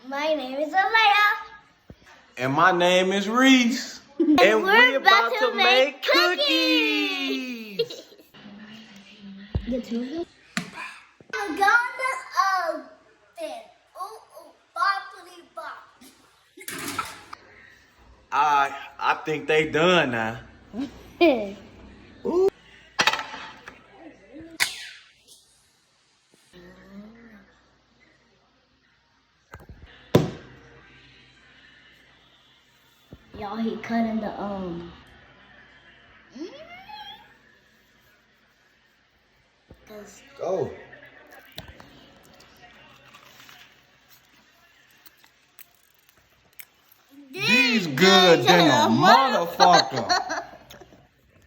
My name is alaiyah. And my name is Reese. And we're about to make cookies. Get to it. I'm gonna open. Ooh, boppity bop. I think they done now. Ooh. Y'all, he cutting the Go. These good than a motherfucker.